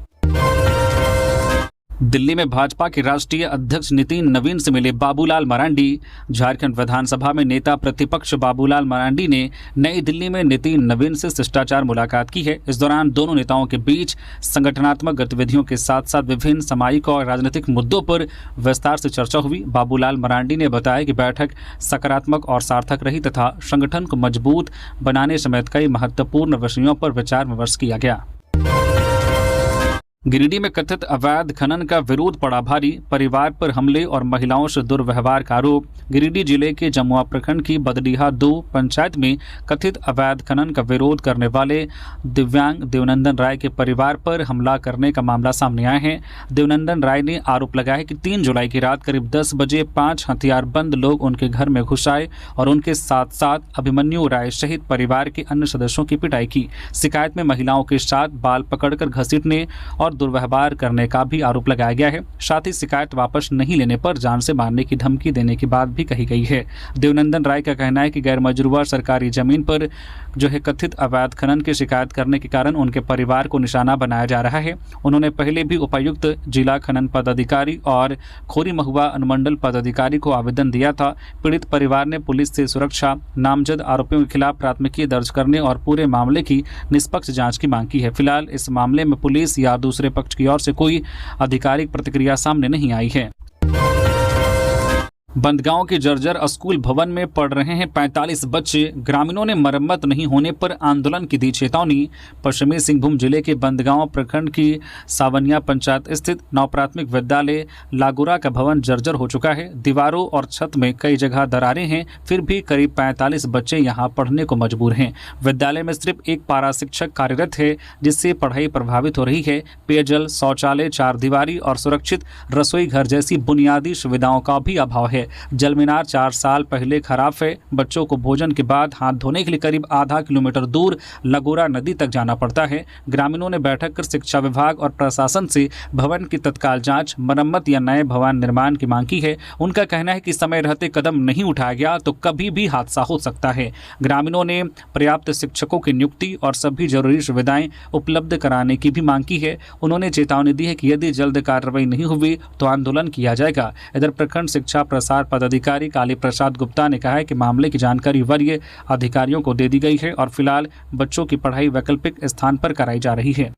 दिल्ली में भाजपा के राष्ट्रीय अध्यक्ष नितिन नवीन से मिले बाबूलाल मरांडी। झारखंड विधानसभा में नेता प्रतिपक्ष बाबूलाल मरांडी ने नई दिल्ली में नितिन नवीन से शिष्टाचार मुलाकात की है। इस दौरान दोनों नेताओं के बीच संगठनात्मक गतिविधियों के साथ साथ विभिन्न सामाजिक और राजनीतिक मुद्दों पर विस्तार से चर्चा हुई। बाबूलाल मरांडी ने बताया कि बैठक सकारात्मक और सार्थक रही तथा संगठन को मजबूत बनाने समेत कई महत्वपूर्ण विषयों पर विचार विमर्श किया गया। गिरिडीह में कथित अवैध खनन का विरोध पड़ा भारी, परिवार पर हमले और महिलाओं से दुर्व्यवहार का आरोप। गिरिडीह जिले के जमुआ प्रखंड की बदडीहा 2 पंचायत में कथित अवैध खनन का विरोध करने वाले दिव्यांग देवनंदन राय के परिवार पर हमला करने का मामला सामने आया है। देवनंदन राय ने आरोप लगाया कि 3 जुलाई की रात करीब 10 बजे 5 हथियारबंद लोग उनके घर में घुस आए और उनके साथ साथ अभिमन्यु राय सहित परिवार के अन्य सदस्यों की पिटाई की। शिकायत में महिलाओं के साथ बाल पकड़कर घसीटने और दुर्व्यवहार करने का भी आरोप लगाया गया है। साथ ही शिकायत वापस नहीं लेने पर जान से मारने की धमकी देने की बात भी कही गई है। देवनंदन राय का कहना है कि गैर मजरूआ सरकारी जमीन पर कथित अवैध खनन की शिकायत करने के कारण उनके परिवार को निशाना बनाया जा रहा है। उन्होंने पहले भी उपायुक्त, जिला खनन पदाधिकारी और खोरी महुआ अनुमंडल पदाधिकारी को आवेदन दिया था। पीड़ित परिवार ने पुलिस से सुरक्षा, नामजद आरोपियों के खिलाफ प्राथमिकी दर्ज करने और पूरे मामले की निष्पक्ष जांच की मांग की है। फिलहाल इस मामले में पुलिस या दूसरे पक्ष की ओर से कोई आधिकारिक प्रतिक्रिया सामने नहीं आई है। बंदगांव के जर्जर स्कूल भवन में पढ़ रहे हैं 45 बच्चे, ग्रामीणों ने मरम्मत नहीं होने पर आंदोलन की दी चेतावनी। पश्चिमी सिंहभूम जिले के बंदगांव प्रखंड की सावनिया पंचायत स्थित नव प्राथमिक विद्यालय लागुरा का भवन जर्जर हो चुका है। दीवारों और छत में कई जगह दरारें हैं, फिर भी करीब 45 बच्चे यहां पढ़ने को मजबूर हैं। विद्यालय में सिर्फ एक पारा शिक्षक कार्यरत है, जिससे पढ़ाई प्रभावित हो रही है। पेयजल, शौचालय, 4 दीवारी और सुरक्षित रसोई घर जैसी बुनियादी सुविधाओं का भी अभाव है। जल मीनार 4 साल पहले खराब है। बच्चों को भोजन के बाद हाथ धोने के लिए करीब आधा किलोमीटर दूर लगोरा नदी तक जाना पड़ता है। ग्रामीणों ने बैठक कर शिक्षा विभाग और प्रशासन से भवन की तत्काल जांच, मरम्मत या नए भवन निर्माण की मांग की है। उनका कहना है कि समय रहते कदम नहीं उठाया गया तो कभी भी हादसा हो सकता है। ग्रामीणों ने पर्याप्त शिक्षकों की नियुक्ति और सभी जरूरी सुविधाएं उपलब्ध कराने की भी मांग की है। उन्होंने चेतावनी दी है कि यदि जल्द कार्रवाई नहीं हुई तो आंदोलन किया जाएगा। इधर प्रखंड शिक्षा प्रसार पदाधिकारी काली प्रसाद गुप्ता ने कहा है कि मामले की जानकारी वरीय अधिकारियों को दे दी गई है और फिलहाल बच्चों की पढ़ाई वैकल्पिक स्थान पर कराई जा रही है।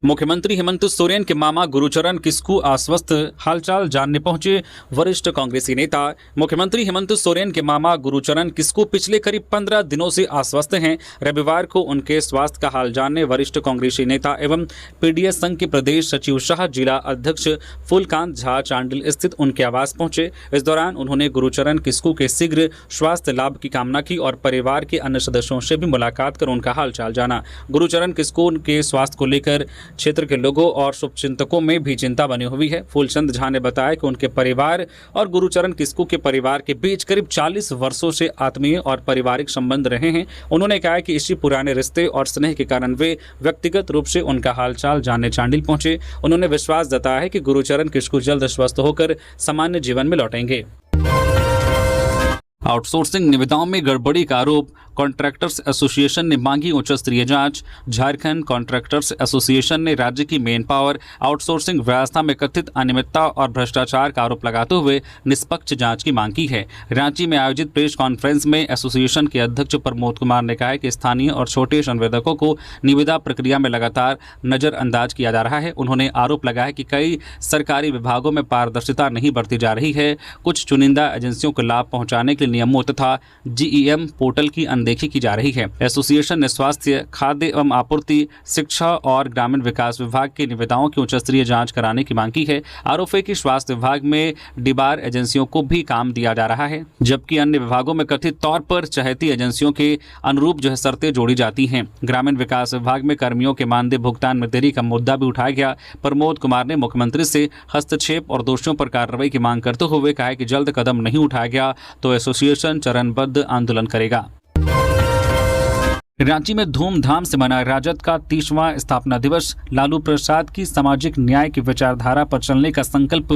मुख्यमंत्री हेमंत सोरेन के मामा गुरुचरण किस्कू अस्वस्थ, हालचाल जानने पहुंचे वरिष्ठ कांग्रेसी नेता। मुख्यमंत्री हेमंत सोरेन के मामा गुरुचरण किस्कू पिछले करीब 15 दिनों से अस्वस्थ हैं। रविवार को उनके स्वास्थ्य का हाल जानने वरिष्ठ कांग्रेसी नेता एवं पीडीएस संघ के प्रदेश सचिव शाह, जिला अध्यक्ष फूलकांत झा चांडिल स्थित उनके आवास पहुंचे। इस दौरान उन्होंने गुरुचरण किस्कू के शीघ्र स्वास्थ्य लाभ की कामना की और परिवार के अन्य सदस्यों से भी मुलाकात कर उनका हालचाल जाना। गुरुचरण किस्कू के स्वास्थ्य को लेकर क्षेत्र के लोगों और शुभचिंतकों में भी चिंता बनी हुई है। फूलचंद झा ने बताया कि उनके परिवार और गुरुचरण किस्कू के परिवार के बीच करीब 40 वर्षों से आत्मीय और पारिवारिक संबंध रहे हैं। उन्होंने कहा कि इसी पुराने रिश्ते और स्नेह के कारण वे व्यक्तिगत रूप से उनका हालचाल जानने चांडिल पहुंचे। उन्होंने विश्वास जताया है कि गुरुचरण किस्कू जल्द स्वस्थ होकर सामान्य जीवन में लौटेंगे। आउटसोर्सिंग निविदाओं में गड़बड़ी का आरोप, कॉन्ट्रैक्टर्स एसोसिएशन ने मांगी उच्च स्तरीय जांच। झारखंड कॉन्ट्रैक्टर्स एसोसिएशन ने राज्य की मेन पावर आउटसोर्सिंग व्यवस्था में कथित अनियमितता और भ्रष्टाचार का आरोप लगाते हुए निष्पक्ष जांच की मांग की है। रांची में आयोजित प्रेस कॉन्फ्रेंस में एसोसिएशन के अध्यक्ष प्रमोद कुमार ने कहा कि स्थानीय और छोटे संवेदकों को निविदा प्रक्रिया में लगातार नजरअंदाज किया जा रहा है। उन्होंने आरोप लगाया कि कई सरकारी विभागों में पारदर्शिता नहीं बरती जा रही है। कुछ चुनिंदा एजेंसियों को लाभ पहुंचाने के नियमों तथा जीईएम पोर्टल की अनदेखी की जा रही है। एसोसिएशन ने स्वास्थ्य, खाद्य एवं आपूर्ति, शिक्षा और ग्रामीण विकास विभाग की निविदाओं की उच्च स्तरीय जांच कराने की मांग की है। आरोप है कि स्वास्थ्य विभाग में डिबार एजेंसियों को भी काम दिया जा रहा है, जबकि अन्य विभागों में कथित तौर पर चहेती एजेंसियों के अनुरूप शर्तें जोड़ी जाती हैं। ग्रामीण विकास विभाग में कर्मियों के मानदेय भुगतान में देरी का मुद्दा भी उठाया गया। प्रमोद कुमार ने मुख्यमंत्री से हस्तक्षेप और दोषियों पर कार्रवाई की मांग करते हुए कहा कि जल्द कदम नहीं उठाया गया तो एसोसिएशन चरणबद्ध आंदोलन करेगा। रांची में धूमधाम से मना राजद का 30वां स्थापना दिवस। लालू प्रसाद की सामाजिक न्याय की विचारधारा पर चलने का संकल्प।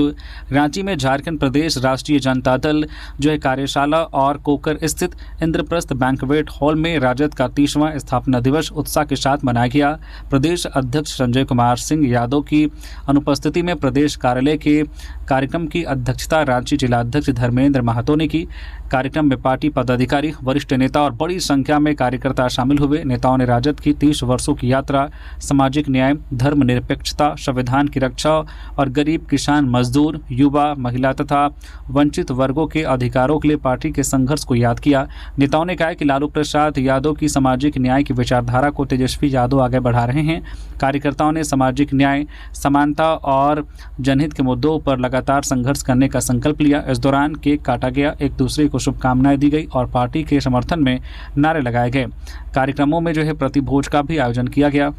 रांची में झारखंड प्रदेश राष्ट्रीय जनता दल कार्यशाला और कोकर स्थित इंद्रप्रस्थ बैंक्वेट हॉल में राजद का 30वां स्थापना दिवस उत्साह के साथ मनाया गया। प्रदेश अध्यक्ष संजय कुमार सिंह यादव की अनुपस्थिति में प्रदेश कार्यालय के कार्यक्रम की अध्यक्षता रांची जिलाध्यक्ष धर्मेंद्र महतो ने की। कार्यक्रम में पार्टी पदाधिकारी, वरिष्ठ नेता और बड़ी संख्या में कार्यकर्ता शामिल हुए। नेताओं ने राजद की 30 वर्षों की यात्रा, सामाजिक न्याय, धर्मनिरपेक्षता, संविधान की रक्षा और गरीब, किसान, मजदूर, युवा, महिला तथा वंचित वर्गों के अधिकारों के लिए पार्टी के संघर्ष को याद किया। नेताओं ने कहा कि लालू प्रसाद यादव की सामाजिक न्याय की विचारधारा को तेजस्वी यादव आगे बढ़ा रहे हैं। कार्यकर्ताओं ने सामाजिक न्याय, समानता और जनहित के मुद्दों पर लगातार संघर्ष करने का संकल्प लिया। इस दौरान केक काटा गया, एक दूसरे को शुभकामनाएं दी गई और पार्टी के समर्थन में नारे लगाए गए। कार्यक्रमों में प्रतिभोज का भी आयोजन किया गया।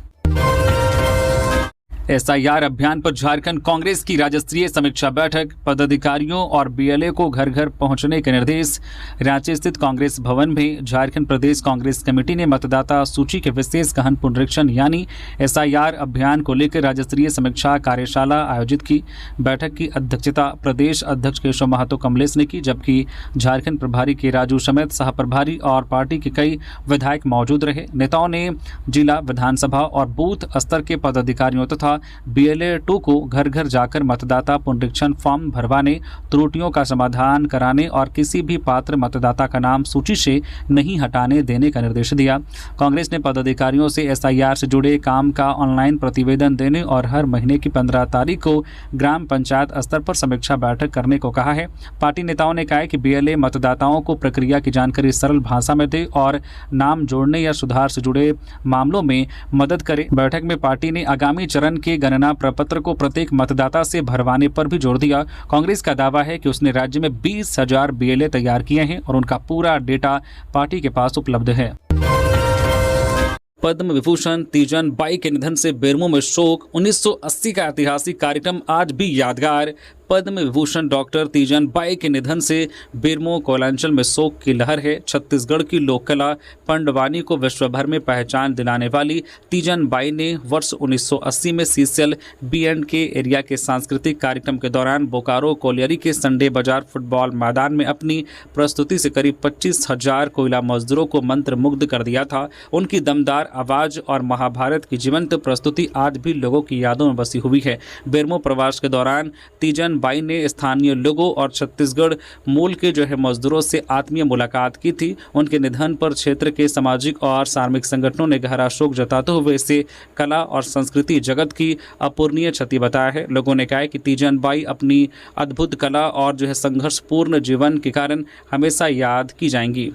एसआईआर अभियान पर झारखंड कांग्रेस की राज्य स्तरीय समीक्षा बैठक। पदाधिकारियों और बीएलए को घर घर पहुंचने के निर्देश। रांची स्थित कांग्रेस भवन में झारखंड प्रदेश कांग्रेस कमेटी ने मतदाता सूची के विशेष गहन पुनरीक्षण यानी एसआईआर अभियान को लेकर राज्य स्तरीय समीक्षा कार्यशाला आयोजित की। बैठक की अध्यक्षता प्रदेश अध्यक्ष केशव महतो कमलेश ने की, जबकि झारखंड प्रभारी के राजू समेत सह प्रभारी और पार्टी के कई विधायक मौजूद रहे। नेताओं ने जिला, विधानसभा और बूथ स्तर के पदाधिकारियों तथा बीएलए 2 को घर घर जाकर मतदाता पुनरीक्षण फॉर्म भरवाने, त्रुटियों का समाधान कराने और किसी भी पात्र मतदाता का नाम सूची से नहीं हटाने देने का निर्देश दिया। कांग्रेस ने पदाधिकारियों से एसआईआर से जुड़े काम का ऑनलाइन प्रतिवेदन देने और हर महीने की 15 तारीख को ग्राम पंचायत स्तर पर समीक्षा बैठक करने को कहा है। पार्टी नेताओं ने कहा कि बीएलए मतदाताओं को प्रक्रिया की जानकारी सरल भाषा में दे और नाम जोड़ने या सुधार से जुड़े मामलों में मदद करे। बैठक में पार्टी ने आगामी चरण के गणना प्रपत्र को प्रत्येक मतदाता से भरवाने पर भी जोर दिया। कांग्रेस का दावा है कि उसने राज्य में 20,000 बीएलए तैयार किए हैं और उनका पूरा डेटा पार्टी के पास उपलब्ध है। पद्म विभूषण तीजन बाई के निधन से बेरमो में शोक। 1980 का ऐतिहासिक कार्यक्रम आज भी यादगार। पद्म विभूषण डॉक्टर तीजन बाई के निधन से बेरमो कोयलांचल में शोक की लहर है। छत्तीसगढ़ की लोक कला पंडवानी को विश्व भर में पहचान दिलाने वाली तीजन बाई ने वर्ष 1980 में सीसीएल B&K एरिया के सांस्कृतिक कार्यक्रम के दौरान बोकारो कोलियरी के संडे बाजार फुटबॉल मैदान में अपनी प्रस्तुति से करीब 25,000 कोयला मजदूरों को मंत्रमुग्ध कर दिया था। उनकी दमदार आवाज़ और महाभारत की जीवंत प्रस्तुति आज भी लोगों की यादों में बसी हुई है। बेरमो प्रवास के दौरान तीजन बाई ने स्थानीय लोगों और छत्तीसगढ़ मूल के मजदूरों से आत्मीय मुलाकात की थी। उनके निधन पर क्षेत्र के सामाजिक और धार्मिक संगठनों ने गहरा शोक जताते हुए इसे कला और संस्कृति जगत की अपूर्णीय क्षति बताया है। लोगों ने कहा कि तीजन बाई अपनी अद्भुत कला और संघर्षपूर्ण जीवन के कारण हमेशा याद की जाएंगी।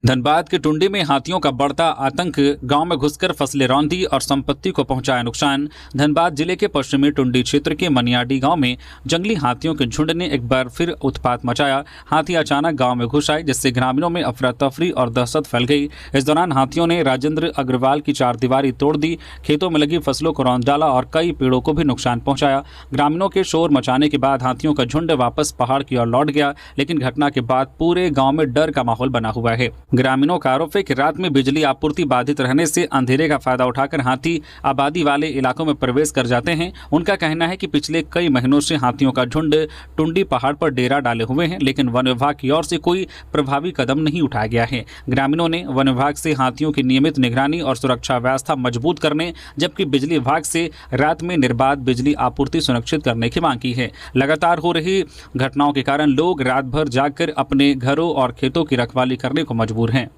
धनबाद के टुंडी में हाथियों का बढ़ता आतंक। गांव में घुसकर फसलें रौंदी और संपत्ति को पहुंचाया नुकसान। धनबाद जिले के पश्चिमी टुंडी क्षेत्र के मनियाडी गांव में जंगली हाथियों के झुंड ने एक बार फिर उत्पात मचाया। हाथी अचानक गांव में घुस आए, जिससे ग्रामीणों में अफरा तफरी और दहशत फैल गई। इस दौरान हाथियों ने राजेंद्र अग्रवाल की चारदीवारी तोड़ दी, खेतों में लगी फसलों को रौंद डाला और कई पेड़ों को भी नुकसान पहुंचाया। ग्रामीणों के शोर मचाने के बाद हाथियों का झुंड वापस पहाड़ की ओर लौट गया, लेकिन घटना के बाद पूरे गाँव में डर का माहौल बना हुआ है। ग्रामीणों का आरोप है कि रात में बिजली आपूर्ति बाधित रहने से अंधेरे का फायदा उठाकर हाथी आबादी वाले इलाकों में प्रवेश कर जाते हैं। उनका कहना है कि पिछले कई महीनों से हाथियों का झुंड टुंडी पहाड़ पर डेरा डाले हुए हैं, लेकिन वन विभाग की ओर से कोई प्रभावी कदम नहीं उठाया गया है। ग्रामीणों ने वन विभाग से हाथियों की नियमित निगरानी और सुरक्षा व्यवस्था मजबूत करने, जबकि बिजली विभाग से रात में निर्बाध बिजली आपूर्ति सुनिश्चित करने की मांग की है। लगातार हो रही घटनाओं के कारण लोग रात भर जागकर अपने घरों और खेतों की रखवाली करने को मजबूर हैं।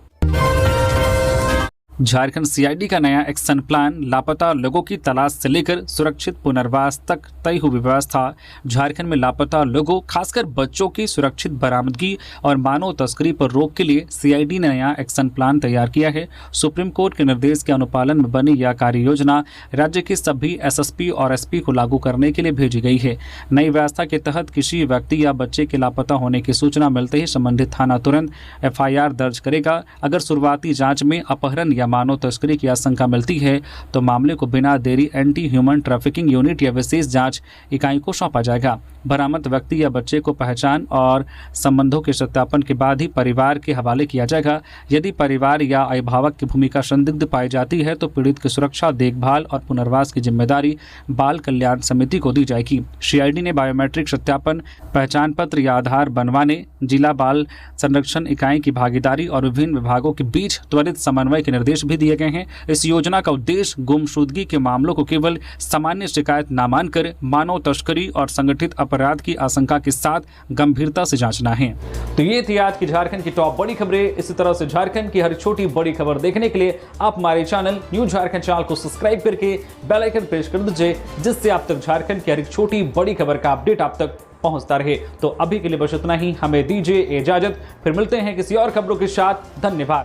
झारखंड सीआईडी का नया एक्शन प्लान लापता लोगों की तलाश से लेकर सुरक्षित पुनर्वास तक तय हुई व्यवस्था। झारखंड में लापता लोगों, खासकर बच्चों की सुरक्षित बरामदगी और मानव तस्करी पर रोक के लिए सीआईडी ने नया एक्शन प्लान तैयार किया है। सुप्रीम कोर्ट के निर्देश के अनुपालन में बनी यह कार्य योजना राज्य के सभी एसएसपी और एसपी को लागू करने के लिए भेजी गई है। नई व्यवस्था के तहत किसी व्यक्ति या बच्चे के लापता होने की सूचना मिलते ही संबंधित थाना तुरंत एफआईआर दर्ज करेगा। अगर शुरुआती जाँच में अपहरण मानव तस्करी की आशंका मिलती है तो मामले को बिना देरी एंटी ह्यूमन ट्रैफिकिंग यूनिट या विशेष जांच इकाई को सौंपा जाएगा। बरामद व्यक्ति या बच्चे को पहचान और संबंधों के सत्यापन के बाद ही परिवार के हवाले किया जाएगा। यदि परिवार या अभिभावक की भूमिका संदिग्ध पाई जाती है तो पीड़ित की सुरक्षा, देखभाल और पुनर्वास की जिम्मेदारी बाल कल्याण समिति को दी जाएगी। सीआईडी ने बायोमेट्रिक सत्यापन, पहचान पत्र या आधार बनवाने, जिला बाल संरक्षण इकाई की भागीदारी और विभिन्न विभागों के बीच त्वरित समन्वय के निर्देश भी दिए गए हैं। इस योजना का उद्देश्य गुमशुदगी के मामलों को केवल सामान्य शिकायत न मानकर मानव तस्करी और संगठित अपराध की आशंका के साथ गंभीरता से जांचना है। तो ये थी आज की झारखंड की टॉप बड़ी खबरें। इसी तरह से झारखंड की हर छोटी बड़ी खबर देखने के लिए आप हमारे चैनल न्यू झारखंड चैनल को सब्सक्राइब करके बेल आइकन प्रेस कर दीजिए, जिससे आप तक झारखंड की हर एक छोटी बड़ी खबर का अपडेट आप तक पहुंचता रहे। तो अभी के लिए बस इतना ही, हमें दीजिए इजाजत, फिर मिलते हैं किसी और खबरों के साथ। धन्यवाद।